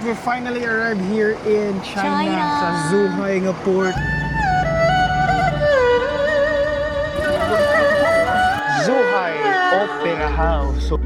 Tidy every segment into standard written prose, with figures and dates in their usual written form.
We finally arrived here in China, sa Zhuhai nga port. Zhuhai Opera House. So,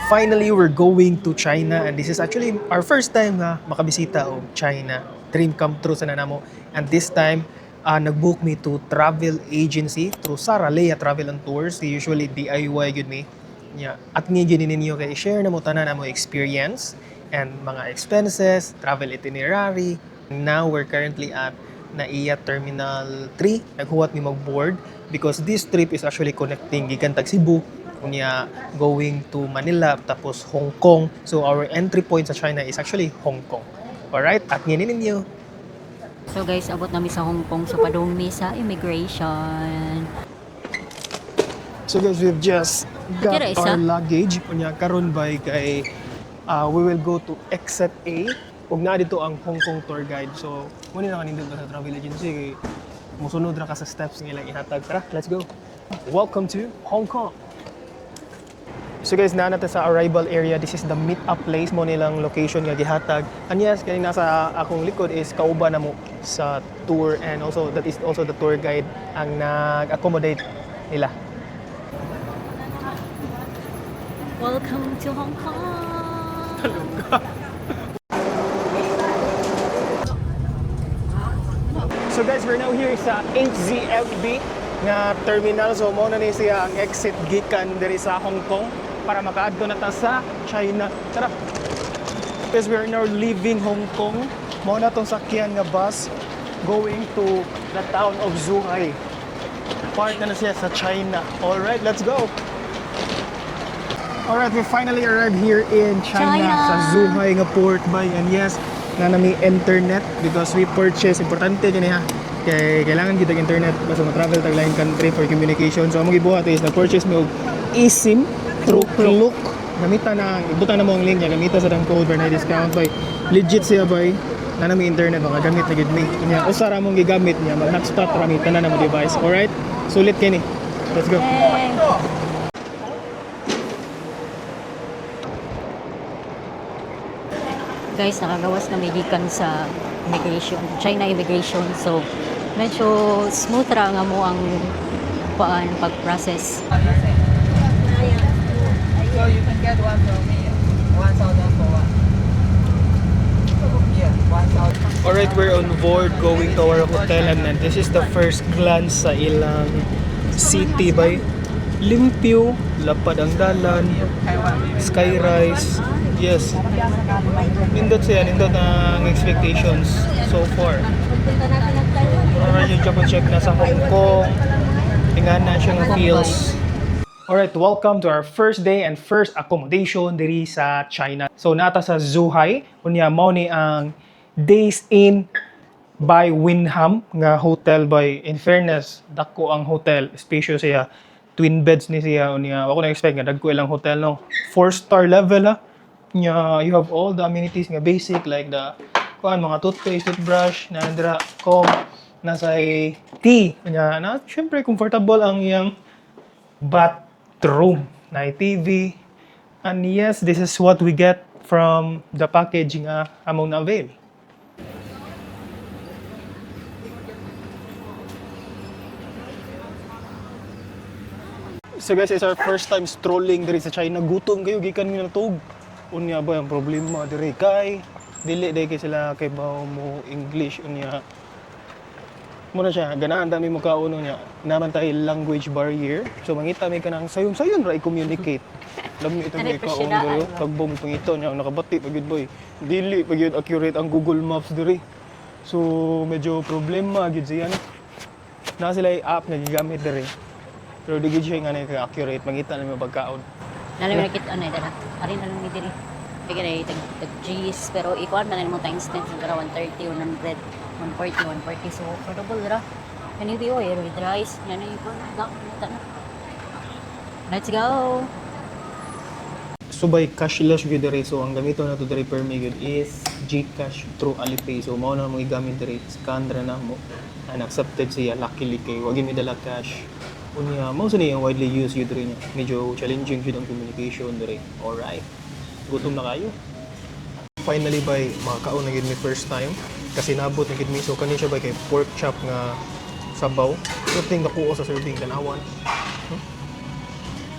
finally, we're going to China, and this is actually our first time na makabisita o China. Dream come true sa nanamo. And this time, nag-book me to travel agency through Sara Leia Travel and Tours. Usually DIY yun me. Yeah. At nga gini ninyo kay share na mo tanan na mo experience and mga expenses, travel itinerary. Now we're currently at NAIA Terminal 3. Naghuwat mi mag-board because this trip is actually connecting gikan tag Cebu kunya going to Manila tapos Hong Kong. So our entry point sa China is actually Hong Kong. Alright, at ngayon ninyo. So guys, abot namin sa Hong Kong. So padumi sa immigration. So guys, we've just got Tira isa? our luggage. Kunya karon by kay we will go to exit A. Ug na dito ang Hong Kong tour guide. So muna na kanindot sa travel agency kay musunod ra ka sa steps nga ilang ihatag. Tara, let's go. Welcome to Hong Kong. So guys, na natin sa arrival area. This is the meet-up place mo nilang location nga gihatag. And yes, kaya nasa akong likod is kauban na mo sa tour, and also that is also the tour guide ang nag-accommodate nila. Welcome to Hong Kong! So guys, we're now here sa HZFB nga terminal. So mao na ni siya ang exit gikan diri sa Hong Kong para makaadto na ta sa China. Tara. Guys, we are now leaving Hong Kong. Mao na tong sakyan nga bus going to the town of Zhuhai. Part na siya sa China. All right, let's go. All right, we finally arrived here in China. Sa Zhuhai nga port by, and yes, na nami internet because we purchase, importante yun ha. Kaya kailangan kita internet basta mo-travel tag lain country for communication. So among gibuhat is nag-purchase mo og eSIM through Klook. Gamita na, ibutan na mo ang link niya, gamita sa dang code for na discount by. Legit siya by. Na nami internet makagamit na gid mi. Kanya usara mong gigamit niya, mag-hotspot ra mi tanan na mo device. All right? Sulit kini. Let's go. Guys, nakagawas kami gikan sa immigration, China immigration. So, medyo smooth ra nga mo ang pag-process. So you can get one from me. 1,000 for one. Yeah, 1,000. Alright, we're on board going to our hotel, and then this is the first glance sa ilang city by. Limpyo, lapad ang dalan, skyrise. Yes. Nindot siya, nindot ang expectations so far. Alright, yung check na sa Hong Kong. Tingnan na siyang feels. Alright, welcome to our first day and first accommodation diri sa China. So nata sa Zhuhai, unya mao ni ang Days Inn by Wyndham nga hotel by. In fairness, dako ang hotel, spacious siya. Twin beds ni siya, unya ako na expect nga dagko ilang hotel no. 4-star level ha. Unya you have all the amenities nga basic like the mga toothpaste, toothbrush, nandra comb, nasa tea. Unya na syempre comfortable ang iyang bathroom, na TV. And yes, this is what we get from the package nga among na-avail. So guys, it's our first time strolling diri sa China. Gutom kayo, gikan nga natug. Unya ba ang problema diri kay dili day kay sila kay mo English unya. Muna siya, ganahan dami mo kauno niya. Naman tayo language barrier. So mangita mi kanang sayon-sayon ra i-communicate. Lami ito may kauno diri, tagbong pangito niya nakabati pagid boy. Dili pagid accurate ang Google Maps diri. So medyo problema gid siya no. Na sila app nga gigamit diri. Pero di gid siya nga accurate, mangita na mi pagkaon. Nalang nakita ano dara. Ari na lang mi diri. Bigay tag G's pero ikuan man mo times 10 sa 130, 100, 140, 140 so affordable dira. Kani di oy with rice, yan na ikuan. Let's go. subay cashless gyud diri. So ang gamito na to diri per gyud is GCash through Alipay. So mao na mo igamit diri, scan ra na mo. And accepted siya luckily kay wag mi dala cash. Unya mao sa niya widely used gyud diri niya. Medyo challenging gyud ang communication diri. Alright. Gutom na kayo. Finally by makakaon na gyud mi first time kasi nabot na gyud mi. So kani siya ba kay pork chop nga sabaw. Something nakuha sa serving tanawan.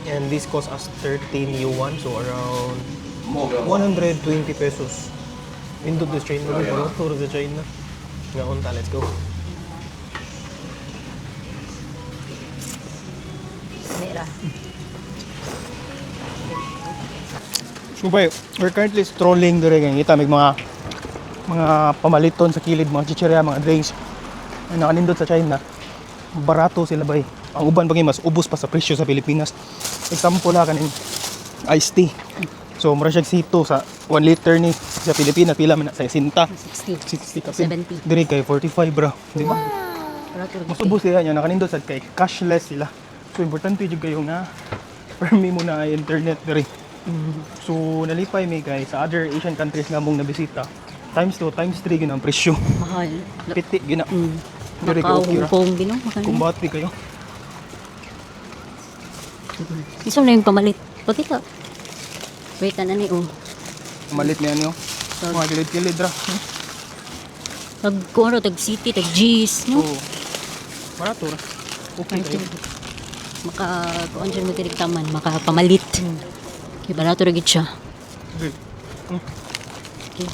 And this cost us 13 yuan, so around 120 pesos. Into this China, tour sa China. Nga unta, let's go. Mera. So bay, we're currently strolling dire kay kita may mga pamaliton sa kilid, mga chichirya, mga drinks. Ay nakanindot sa China. Barato sila bay. Ang uban bagay mas ubos pa sa presyo sa Pilipinas. Example na kanin iced tea. So mura siya sito sa 1 liter ni sa Pilipinas pila man na sa 60. 60 kapin. 70. Diri kay 45 bro, di ba? Mas ubos sila niya nakanindot sa kay cashless sila. So importante jud kayo nga permi mo na internet diri. So nalipay mi kay sa other Asian countries nga mong nabisita. Times 2, times 3 gyud ang presyo. Mahal. Piti gyud na. Diri Macau, kay okay ra. Hong Kong, Bino. Kumbati kayo. Isa na yung pamalit. Pakita. Wait na ni, oh. Malit niya niyo. Mga kilid-kilid ra. Tag, kung ano, tag city, tag G's, no? Oo. Barato ra. Okay kayo. Kuan siya mo taman, makapamalit. Okay, barato ra gid siya. Okay. Okay.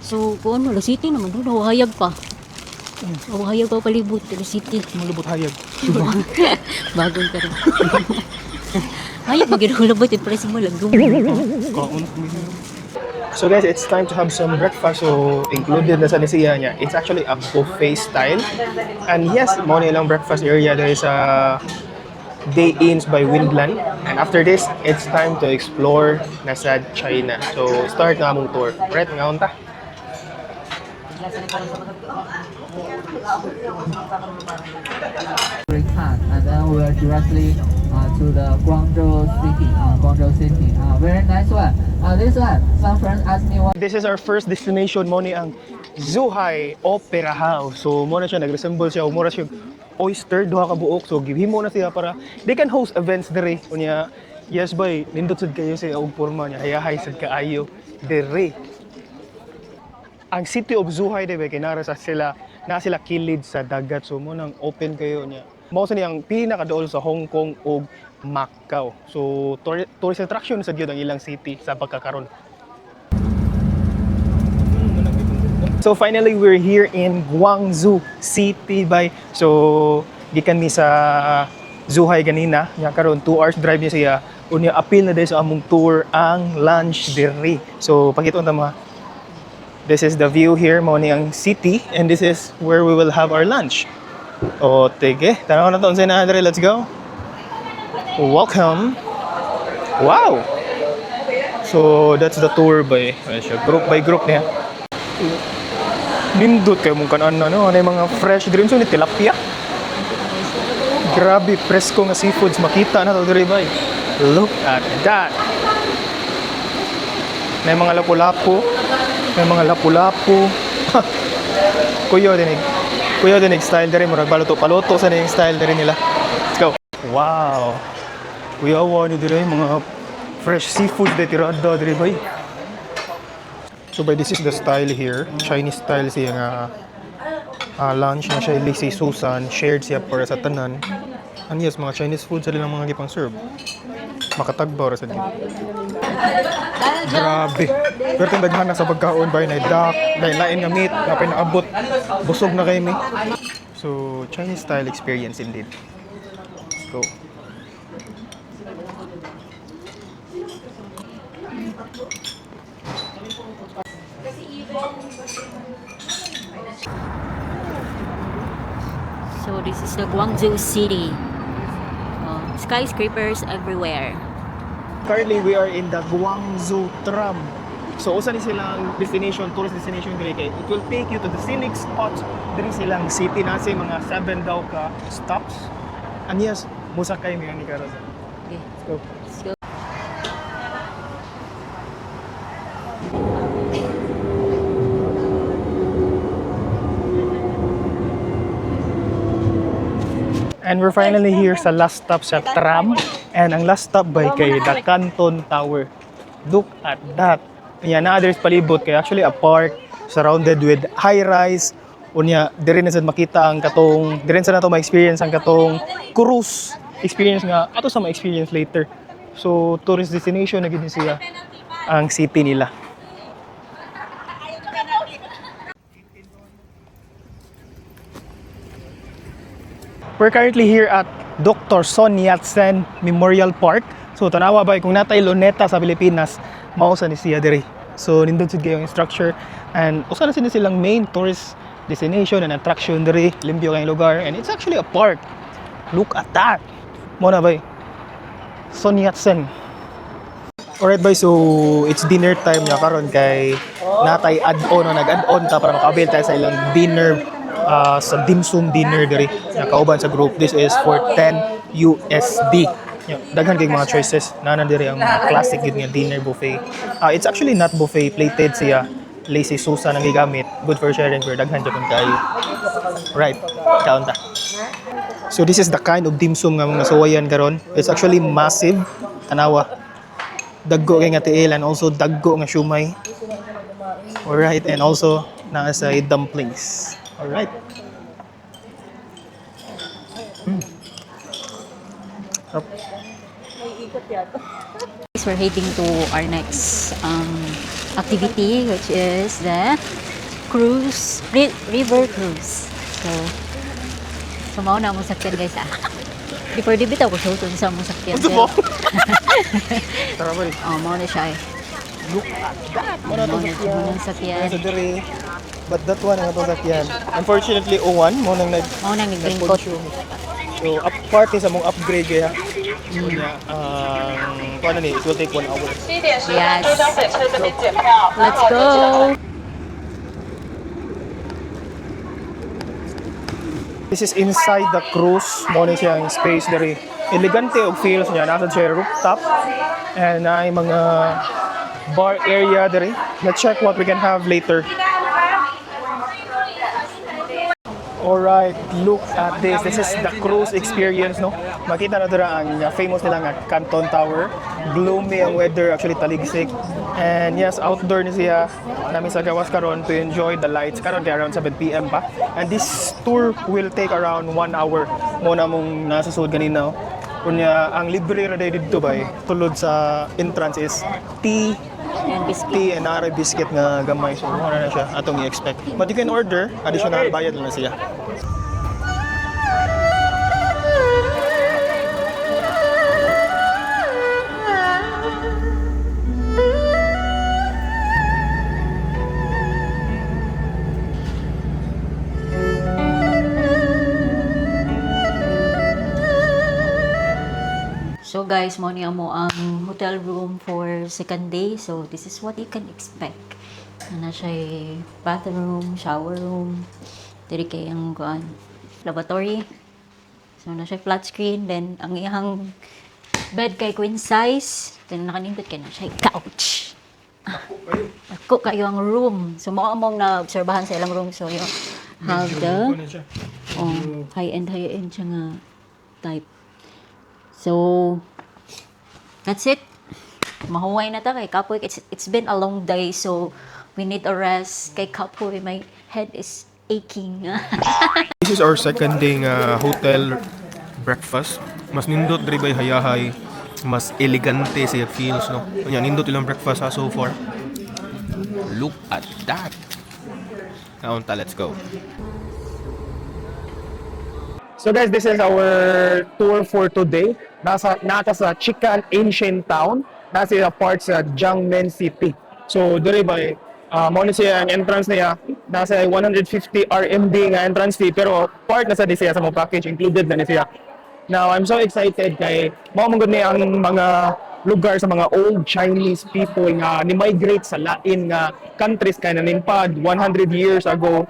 So, kung ano, city naman, doon, nawahayag pa. Nawahayag pa palibot, city. Malubot hayag. Bagong ka rin. Hayag, mag-inulabot yung price mo lang. Kaon. So guys, it's time to have some breakfast. So included na sa nisiya niya. It's actually a buffet style. And yes, mo na ilang breakfast area there sa Day Inns by Windland. And after this, it's time to explore nasa China. So start na among tour. Right, nga unta. Path, and then we are directly to the Guangzhou city. Very nice one. This one, some friends asked me what. This is our first destination mo ni ang Zhuhai Opera House. So mo na siya nag-resemble siya, mo na siya oyster duha ka buok. So gihimo na siya para they can host events dire. Unya yes boy, nindot sad kayo sa og porma niya. Hayahay sad kaayo dire. Ang city of Zhuhai diba kinara sa sila na sila kilid sa dagat. So mo nang open kayo niya. Mao sa niyang pinakadool sa Hong Kong ug Macau. So tourist attraction sa gyud ang ilang city sa pagkakaron. So finally we're here in Guangzhou City by. So gikan mi sa Zhuhai ganina, nya karon 2 hours drive niya siya. Unya apil na dai sa among tour ang lunch diri. So pakiton ta mga. This is the view here mo ni ang city and this is where we will have our lunch. O tige, tanaw na to unsay na diri, let's go. Welcome. Wow. So that's the tour by group by group niya. Nindot kayo mong kanan na, no? Ano yung mga fresh drinks ni tilapia? Grabe, presko nga seafoods. Makita na ito diri ba? Look at that! May mga lapu-lapu. May mga lapu-lapu. Kuyo dinig style diri. Murag paluto sa yung style diri nila. Let's go! Wow! Kuyawa ni diri, mga fresh seafood diri tirada diri ba? So by this is the style here, Chinese style siya nga lunch na siya si Susan, shared siya para sa tanan. And yes, mga Chinese food sa nilang mga gipang serve. Makatagbaw ra sa dito. Grabe. Pero tindaghan na sa pagkaon ba na duck, lain nga meat, na pinaabot. Busog na kay mi. So Chinese style experience indeed. Let's go. So this is the Guangzhou city. Skyscrapers everywhere. Currently, we are in the Guangzhou tram. So, usa ni silang destination, tourist destination diri kay it will take you to the scenic spots diri silang city na sa mga 7 daw ka stops. And yes, musakay mi ani karon. Okay, Let's go. let's go. And we're finally here sa last stop sa tram. And ang last stop by kay the Canton Tower. Look at that. Yan, na others palibot kay actually a park surrounded with high-rise. Unya, dire na sad makita ang katong, dire sa nato ma-experience ang katong cruise experience nga ato sa ma-experience later. So, tourist destination na gid siya ang city nila. We're currently here at Dr. Son Yat-sen Memorial Park. So tanawa ba kung natay Luneta sa Pilipinas, mao sa ni siya diri. So nindot jud kayo yung structure and usa na silang main tourist destination and attraction diri, limpyo kay lugar and it's actually a park. Look at that. Mo na bay. Son Yat-sen. Alright bay, so it's dinner time na karon kay natay add-on o nag-add-on ta para makabil tayo sa ilang dinner sa dim sum dinner diri na kauban sa group. This is for 10 USD. Yeah, daghan kay mga choices. Nana diri ang classic gid nga dinner buffet. It's actually not buffet, plated siya. Lazy Susan ang gigamit. Good for sharing pero daghan jud kayo. Right. Kaunta. So this is the kind of dim sum nga mga nasuwayan karon. It's actually massive. Tanawa. Daggo kay nga tiil and also daggo nga siumay. Alright, and also naa sa dumplings. Alright. We're heading to our next activity, which is the cruise, river cruise. So mao na mong sakyan guys Before di bitaw ko show sa mong sakyan. Tara ba? Mao na siya Look at that! Mao na sakyan. Sa diri. But that one ang atong sakyan. Unfortunately, O1 mo nang nag-raincoat. So, part ni sa mong upgrade kaya. Paano ni? It will take 1 hour. Yes. Let's go! This is inside the cruise. Mo na siya ang space diri. Elegante og feels niya. Nasa siya rooftop. And ay mga bar area diri. Let's check what we can have later. Alright, look at this. This is the cruise experience, no? Makita na dira ang famous nila nga Canton Tower. Gloomy ang weather, actually taligsik. And yes, outdoor ni siya. Namin sa gawas karon to enjoy the lights. Karon kay around 7 PM pa. And this tour will take around 1 hour. Muna mong nasa sud kanina. Kunya ang libre ra dito bay tulod sa entrance is tea And biscuit. tea and ara biscuit nga gamay. So mura na siya atong i-expect. But you can order, additional bayad lang na siya. So guys, mo ni amo ang hotel room for second day. So this is what you can expect. Na siya bathroom, shower room, diri kay ang lavatory. So na siya flat screen, then ang iyang bed kay queen size, then nakanindot kay na siya couch. Ako kayo ang room. So mo among na obserbahan sa ilang room. So you have the high-end siya nga type. So, that's it. Mahuway na ta kay Kapoy. It's been a long day, so we need a rest. Kay Kapoy, my head is aching. This is our second day nga hotel breakfast. Mas nindot diri bay hayahay, mas elegante siya feels, no. Nya nindot ilang breakfast so far. Look at that. Kaunta, let's go. So guys, this is our tour for today. Nasa sa Chican Ancient Town. Nasa sa part sa Jiangmen City. So, diri ba mo ni siya ang entrance niya. Nasa 150 RMB nga entrance fee. Pero part na sa di siya sa mga package. Included na ni siya. Now, I'm so excited kay mao niya ang mga lugar sa mga old Chinese people nga ni-migrate sa Lain nga countries kay naninpad 100 years ago.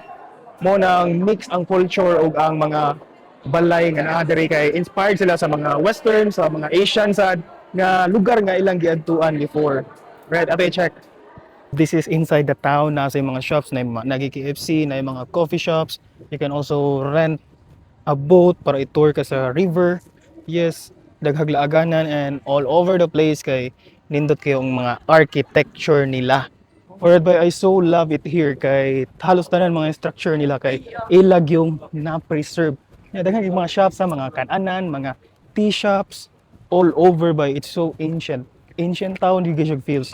Mo nang mix ang culture ug ang mga balay nga naa diri kay inspired sila sa mga western, sa mga Asian sad nga lugar nga ilang giadtuan before. Right, ato check. This is inside the town. Nasa yung mga shops na nagi KFC, na yung mga coffee shops. You can also rent a boat para i-tour ka sa river. Yes, daghaglaganan and all over the place kay nindot kayong mga architecture nila. Alright, but I so love it here kay halos tanan mga structure nila kay ilag yung na-preserve. Daghan yung mga shops sa mga kananan, mga tea shops all over by it's so ancient. Ancient town you guys feels.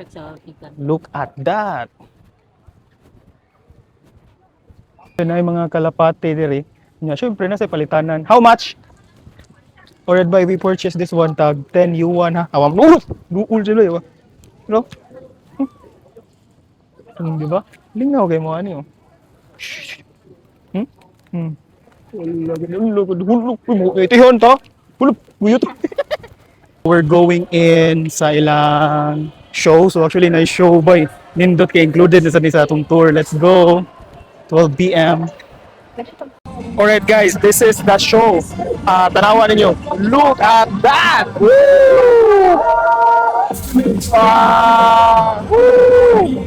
Sa ikan. Look at that. Na yung mga kalapate diri. Nya syempre na sa palitanan. How much? Alright, by we purchased this one tag 10 yuan ha. Awam no. Duul sila yo. No? Di ba? Lingaw kay mo ani oh. Hmm? Hmm. Wala gid hulog mo itihon to. Hulog guyot. We're going in sa ilang show. So actually na show by nindot kay included na sa atong tour. Let's go. 12 p.m. Alright guys, this is the show. Tanawan ninyo. Look at that! Woo! Woo!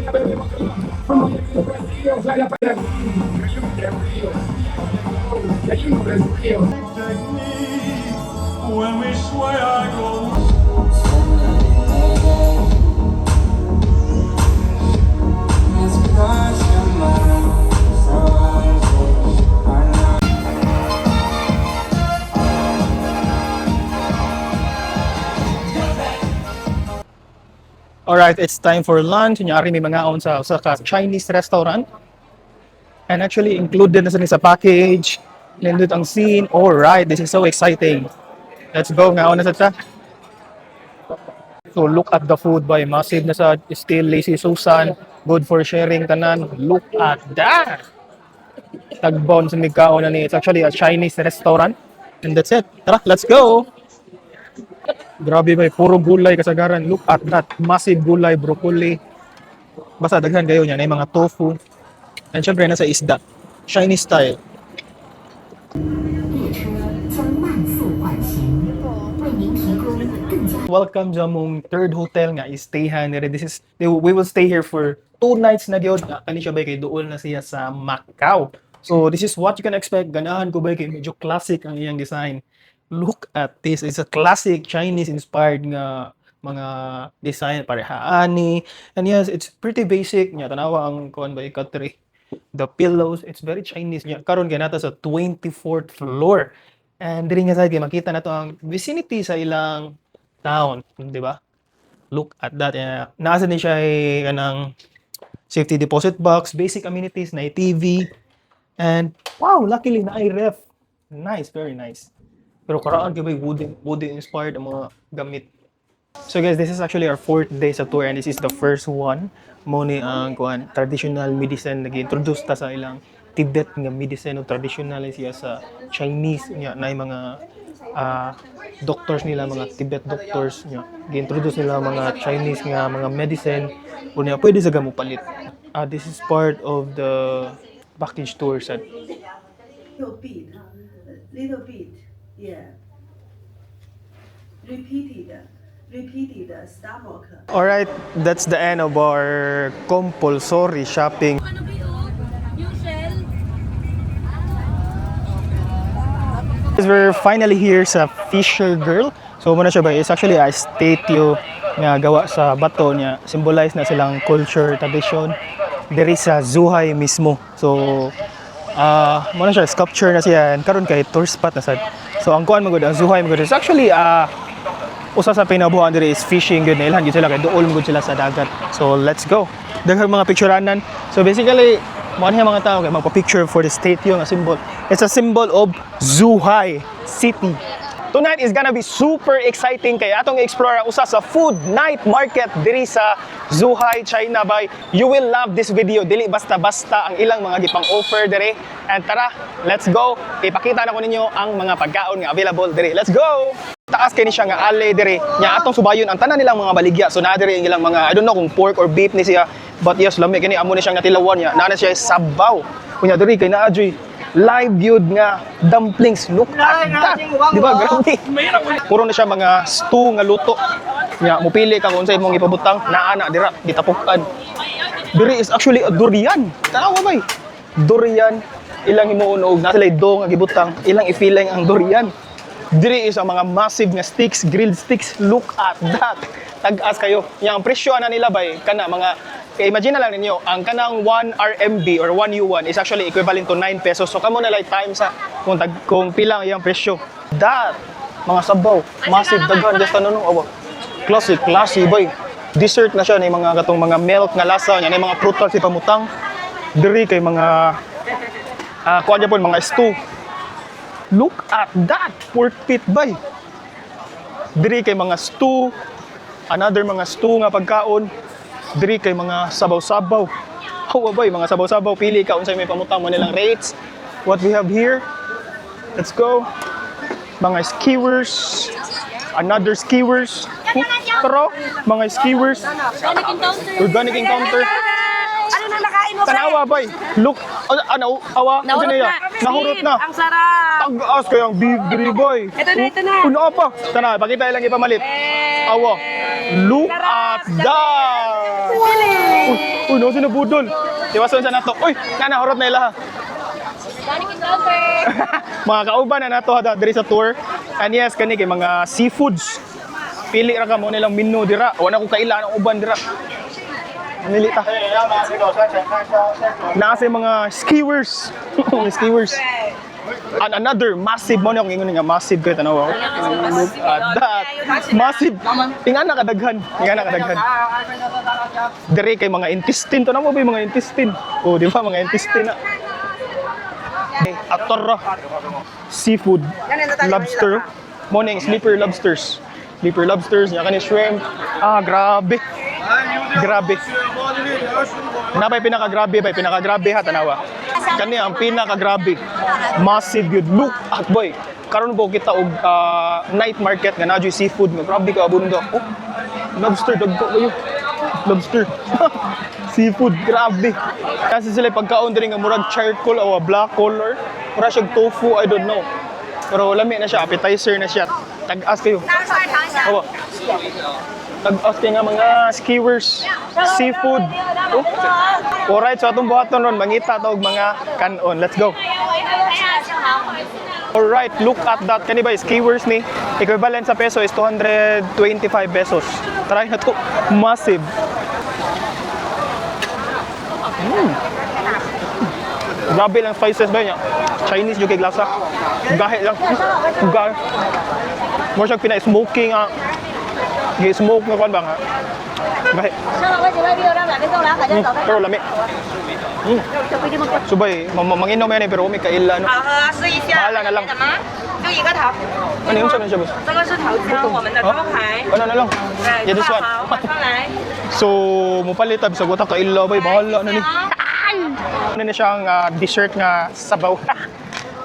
When we swear I go. Alright, it's time for lunch. Kunyari may mga on sa Chinese restaurant. And actually included na sa package. Nindot ang scene. Alright, this is so exciting. Let's go nga na sa ta. So look at the food by massive na sa still Lazy Susan. Good for sharing tanan. Look at that. Tagbon sa migkaon na ni. It's actually a Chinese restaurant. And that's it. Tara, let's go. Grabe ba, puro gulay kasagaran. Look at that. Massive gulay, broccoli. Basta daghan kayo niya. Na yung mga tofu. And syempre nasa isda. Chinese style. Welcome sa mong third hotel nga i-stayhan. We will stay here for 2 nights na gyud. Ani siya ba kay duol na siya sa Macau. So this is what you can expect. Ganahan ko ba kay medyo classic ang iyang design. Look at this. It's a classic Chinese inspired nga mga design parehaani. And yes, it's pretty basic. Nya tanawa ang kuan ba ikatri. The pillows, it's very Chinese. Nya karon kay nata sa 24th floor. And diri nga sa kay makita nato ang vicinity sa ilang town, di ba? Look at that. Nasa ni siya kanang safety deposit box, basic amenities na TV. And wow, luckily na ay ref. Nice, very nice. Pero karaan kay wooden inspired ang mga gamit. So guys, this is actually our 4th day sa tour and this is the first one. Mo ni ang kuan traditional medicine nag-introduce ta sa ilang Tibet nga medicine o traditional siya sa Chinese nya na mga doctors nila, mga Tibet doctors nya. Gi-introduce nila mga Chinese nga mga medicine unya pwede sa gamo palit. This is part of the package tour sa little bit, yeah. Repeated stomach. Alright, that's the end of our compulsory shopping. We're finally here sa Fisher Girl. So muna siya ba, it's actually a statue nga gawa sa bato niya. Symbolize na silang culture, tradition. Diri sa Zhuhai mismo. So muna siya, sculpture na siya. Karon kay tour spot na sad. So ang kuan magud ang Zhuhai magud. It's actually usa sa pinabuhan diri is fishing gud nila gid sila kay duol gud sila sa dagat. So let's go. Daghang mga pictureanan. So basically mo niya mga tao kay magpa-picture for the statue nga symbol. It's a symbol of Zhuhai City. Tonight is gonna be super exciting kay atong explore ang usa sa food night market diri sa Zhuhai, China bay. You will love this video. Dili basta-basta ang ilang mga gipang offer diri. And tara, let's go. Ipakita na ko ninyo ang mga pagkaon nga available diri. Let's go. Taas kay ni siya nga ale diri. Nya atong subayon ang tanan nilang mga baligya. So na diri ang ilang mga I don't know kung pork or beef ni siya. But yes, lami kini amo ni siya nga tilawan niya. Naa siya sabaw. Kunya diri kay naa joy live yun nga dumplings. Look at that. Di ba? Grabe. Puro na siya mga stew nga luto. Nga, mupili ka kung sa imong ipabutang. Naana, dira, gitapukan. Diri is actually a durian. Tanawa ba? Durian ilang himuon og na sila do nga gibutang, ilang i-feeling ang durian. Diri is ang mga massive nga sticks, grilled sticks. Look at that. Tag-as kayo. Yang presyo na nila bay kana mga imagine na lang ninyo, ang kanang 1 RMB or 1 yuan is actually equivalent to 9 pesos. So kamo na like times sa kung pila ang iyang presyo. That mga sabaw, massive daghan just ano no, awa. Classy boy. Dessert na siya ni mga katong mga milk nga lasa nya ni mga prutas si pamutang. Diri kay mga kuan Japon mga stew. Look at that pork pit bay. Diri kay mga stew, another mga stew nga pagkaon. Diri kay mga sabaw-sabaw. Oh bay, mga sabaw-sabaw pili ka unsay may pamutang mo nilang rates. What we have here? Let's go. Mga skewers, another skewers. Pero mga skewers, organic encounter. Ano na nakain mo, Tanawa bay. Look, ano awa Nahurot niya? na. Nahurot na. Ang sarap. Tag-as kayang beef diri boy. Ito na. Ano pa? Tana, pakita lang ipamalit. Awa. Look at that. Uy, no sinabudol. Tiwason sa nato. Uy, nanahurot na ilaha. Mga kauban na nato hada diri sa tour. And yes, kani kay mga seafoods. Pili ra ka mo nilang menu dira. Wala ko kailan ang uban dira. Mamili ta. Nasa mga skewers. Skewers. And another massive mo na kung ingon nga massive kay tanaw. Look at that. Massive. Ingan na kadaghan. Diri kay mga intestine to na mo ba yung mga intestine? Oh, di ba mga intestine na. Ator seafood lobster morning sleeper lobsters nya kani shrimp grabe napay pinakagrabe ha tanawa kani ang pinakagrabe massive good look at boy karon po kita og night market nga nadyo seafood nga grabe ka abundo lobster dagko kayo lobster seafood, grabe. Kasi sila pagkaon din nga murag charcoal o black color. Mura siya tofu, I don't know. Pero lami na siya, appetizer na siya. Tag-as kayo. Awa. Tag-as kayo nga mga skewers, seafood. Oh. Alright, so atong buhaton ron, mangita tawag mga kanon. Let's go. Alright, look at that. Kani ba, skewers ni? Equivalent sa peso is 225 pesos. Try na to. Massive. Grabe lang spices ba niya? Chinese yung kay glasa. Gahe lang. Gahe. Mo siya pina-smoking gi-smoke nga kon ba nga. Gahe. Pero lami. Subay, manginom yan pero may kaila no. 试一下。 Bahala na lang. 就一个桃， Ano yung sabi siya boss? 这个是桃胶，我们的招牌。 Ano na lang? 对， Yeah, this 好 one. 好，马上来。 So, mupalit tabi sa gutak kaila bay bahala na ni. Ano na siyang dessert nga sabaw.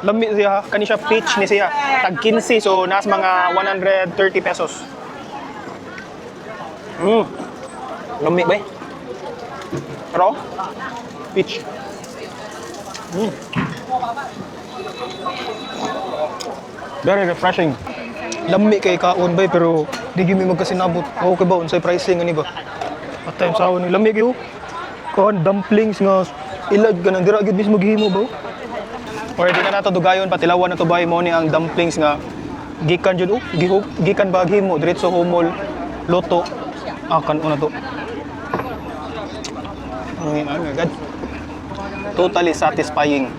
Lami siya, kani siya peach ni siya. Tag 15 so nas mga 130 pesos. Lami ba? Pero peach. Very refreshing. Lami kay kaon bay pero di gyud mi magkasinabot. Okay ba unsay pricing ani ba? At time sa ni lami gyud. Kon dumplings nga ilag ka nang dira gyud mismo gihimo ba? Or di na nato dugayon patilawan na to bay mo ni ang dumplings nga gikan jud gikan ba gihimo diretso humol loto. Kan una to. Ang agad. Totally satisfying.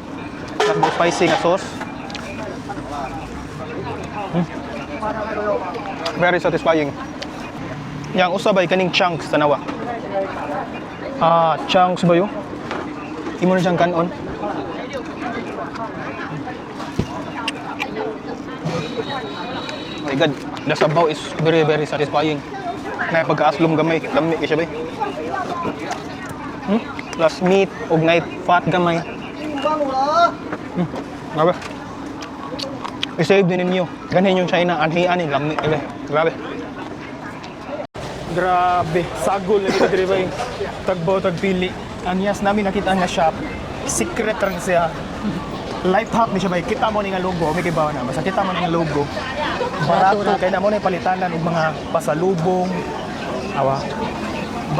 Spicy nga sauce. Very satisfying. Yang usabay kaning chunks tanawa. Chunks ba yun? Imo na siyang kanon. My God, the sabaw is very very satisfying. Na pagkaaslom gamay, lami siya ba? Plus meat ug night fat gamay. Grabe. I-save din ninyo. Ganin yung China, anhian yung lami. Grabe. Grabe. Sagol na dito ba yung tagbaw, tagpili. Anyas namin nakita nga shop. Secret rin siya. Life hack ni siya ba? Kita mo ni nga logo. May kibaw na. Basta kita mo ni nga logo. Barato. Kaya na mo na palitanan ng mga pasalubong. Awa.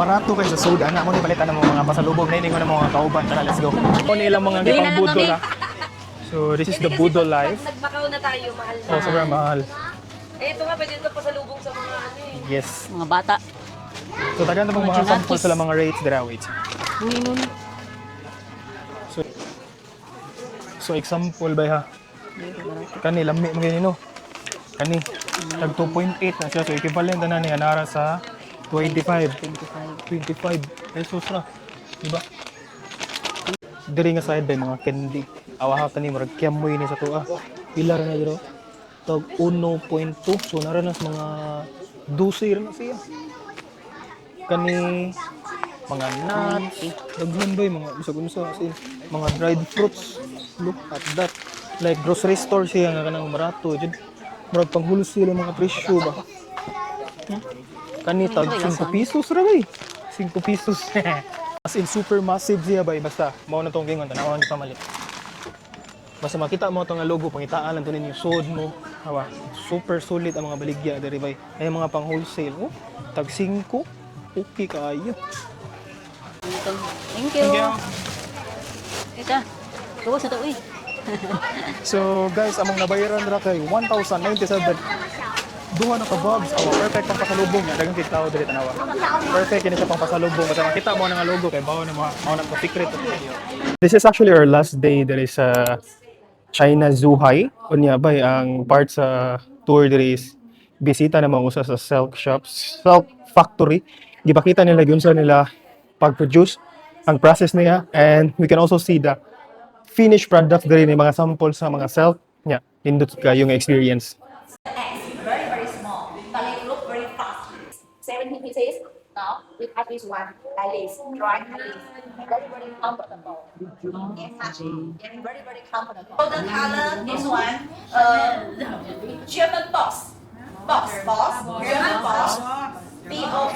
Barato kayo sa soda. Na mo na palitanan ng mga pasalubong. Na hindi ko na mga kauban. Tara, let's go. Ano ilang mga gipang budol ha. So this is the Budo Life. Nag-Macau na tayo, mahal na. Oh, sobrang mahal. Eh, ito nga, pwede ito pasalubong sa mga ano eh. Yes. Mga bata. So tagaan na pong mga Mga sample sila mga rates dira, wait. So example ba ha? Kani lami mo ganino. Kani tag 2.8 na siya. So equivalent na niya nara sa 25 pesos ra. Diba? Diri nga side by mga candy. Awaha tani murag kiamoy ni sa tuwa. Pila ra na diro? Tag 1.2. So nara na sa mga 12 ra na siya. Kani mga nuts, daghan ba mga bisag-unsa as in, mga dried fruits. Look at that. Like grocery store siya nga kanang barato jud. Murag pang wholesale mga presyo ba. Kani tag 5 pesos ra bay. 5 pesos. As in super massive siya bay basta mao na tong gingon tanawan kita mali. Basta makita mo itong logo, pangitaan lang ito ninyo, sold mo. Hawa, super solid ang mga baligya diri bay. Ay mga pang wholesale. Oh, tag 5. Okay kayo. Thank you. Thank you. Ito. Tuwas na ito, uy. So guys, among nabayaran ra kay 1,097. Duha na ka vlogs. Awa, perfect pang pasalubong nga daghang kitao diri tanawa. Perfect kini siya pang pasalubong basta makita mo nga logo kay bawo na mo na ko secret. This is actually our last day there is China Zhuhai. Unya bay ang part sa tour diri is bisita na mga usa sa silk shops, silk factory. Gipakita nila gyud sa nila pag-produce ang process niya and we can also see the finished product diri ni mga sample sa mga silk nya. Indot kayo nga experience. Very, very small, but it look very fast. 70 pieces now with at least one like this, dry like this. Very, very comfortable. Yes, very, very comfortable. So the color, this one, German box. German box. B-O.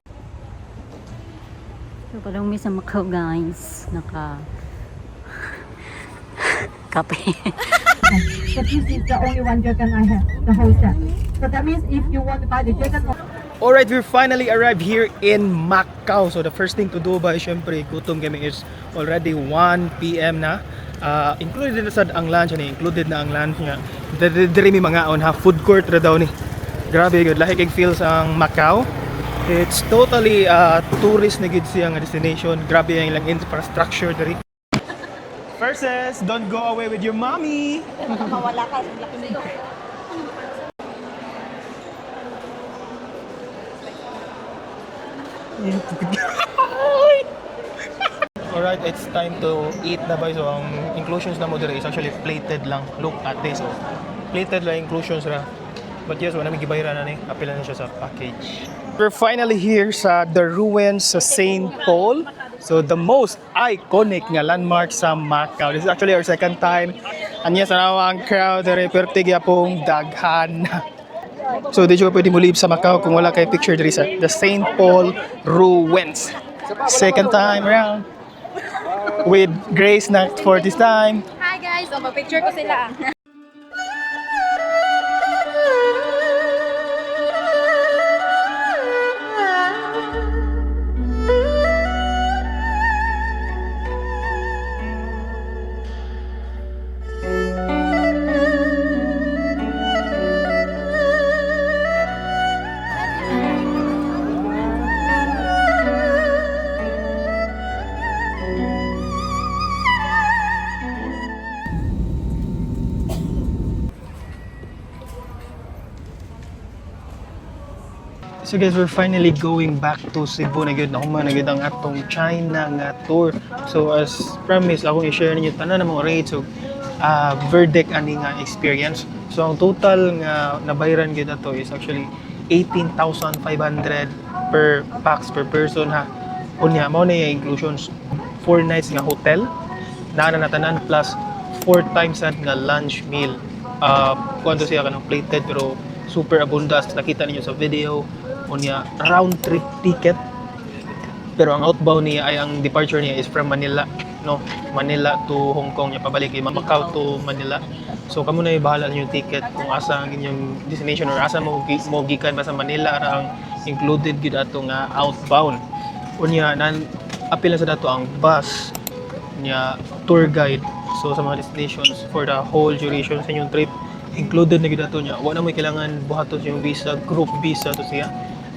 So, parang may sa Macau, guys. Kape. So this is the only one dragon I have, the whole set. So that means if you want to buy the dragon, Alright, we finally arrived here in Macau. So the first thing to do ba, syempre, gutom kami is already 1 p.m. na. Included na sad ang lunch ni, included na ang lunch nga. Diri mi mga on ha, food court ra daw ni. Grabe good, lahi kay feels ang Macau. It's totally tourist na gid siya nga destination. Grabe ang ilang infrastructure diri. Versus, don't go away with your mommy. Mawala ka, laki nito. Alright, it's time to eat na ba? So, ang inclusions na mo dito is actually plated lang. Look at this. So, plated lang inclusions ra. But yes, wala may gibayran na ni. Apila na siya sa package. We're finally here sa the ruins sa St. Paul. So, the most iconic nga landmark sa Macau. This is actually our second time. And yes, ang crowd dere pertigya pong daghan. So, di siya pwede mo leave sa Macau kung wala kay picture diri sa the St. Paul ruins. Second time around. With Grace na for this time. Hi guys, so mag-picture ko sila. So guys, we're finally going back to Cebu na gyud. Nakuha na gyud ang atong China nga tour. So as promised, akong i-share ninyo tanan ng mga rates so verdict ani nga experience. So ang total nga nabayaran gyud ato is actually 18,500 per pax per person ha. Unya mao na yung inclusions 4 nights nga hotel na tanan plus 4 times nga lunch meal. Kuanto siya kanang plated pero super abundant, nakita ninyo sa video. Unya round trip ticket, pero ang outbound niya ay ang departure niya is from Manila, no, Manila to Hong Kong, niya pabalik kay Macau to Manila. So kamo na ibahala niyo ticket kung asa ang inyong destination or asa mo gikan ba sa Manila ra ang included gid ato nga outbound. Unya nan apil na sa dato ang bus niya tour guide. So sa mga destinations for the whole duration sa inyong trip, included na gyud ato nya. Wa na mo kailangan buhaton sa yung visa, group visa to siya.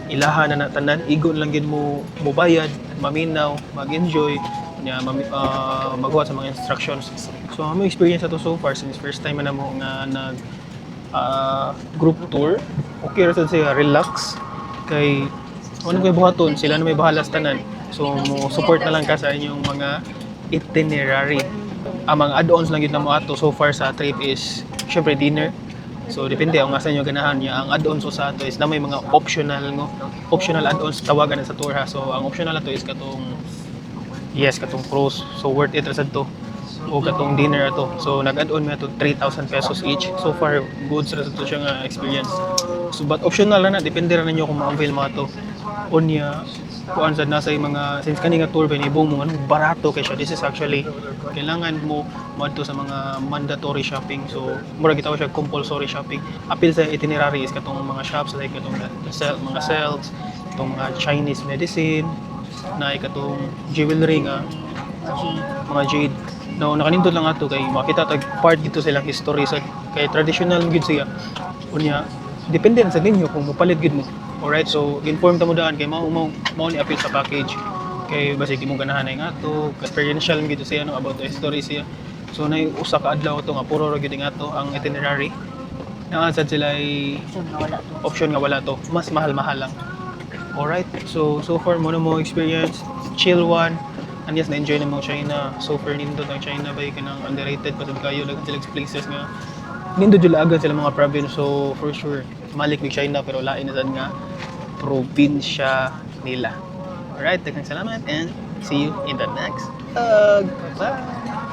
Ilaha na tanan, igon lang gid mo bayad, maminaw, mag-enjoy nya magbuhat sa mga instructions. So ang experience ato so far since first time na mo nga nag group tour, okay ra sad siya, relax kay ano kay buhaton, sila na may bahala sa tanan. So mo support na lang ka sa inyong mga itinerary. Ang mga add-ons lang yun na mo ato so far sa trip is syempre dinner. So depende ang asa nyo ganahan niya. Ang add-ons so sa ato is na may mga optional add-ons tawagan na sa tour ha. So ang optional ato is katong cruise. So worth it ra sad to. O katong dinner ato. So nag-add-on mi ato 3,000 pesos each. So far good sa to siya nga experience. So but optional na depende ra ninyo kung ma-avail mo ato. Unya kuan sad nasa mga since kani nga tour ba ni mo ano barato kay siya. This is actually kailangan mo madto sa mga mandatory shopping. So mura gitaw siya compulsory shopping. Apil sa itinerary is katong mga shops like katong mga sales, katong mga Chinese medicine, na katong jewelry nga mga jade. No, nakanindot lang ato kay makita tag part dito sa ilang history sa kay traditional gid siya. Unya depende na sa ninyo kung mopalit gid mo. Alright, so inform ta mo daan kay mao ni appeal sa package. Kay basig imong ganahan nga to, experiential gid siya no about the history siya. So nay usa ka adlaw to nga puro ra gid nga to ang itinerary. Nangasad sila ay option nga wala to, mas mahal-mahal lang. Alright, so far mo na mo experience chill one. And yes, na-enjoy na mo China. So far nindot ang China bay kanang underrated pa sad kayo lang sila places nga nindot jud agad sila mga province. So for sure malik ni China pero lain na sad nga probinsya nila. Alright, daghang salamat and see you in the next vlog. Bye!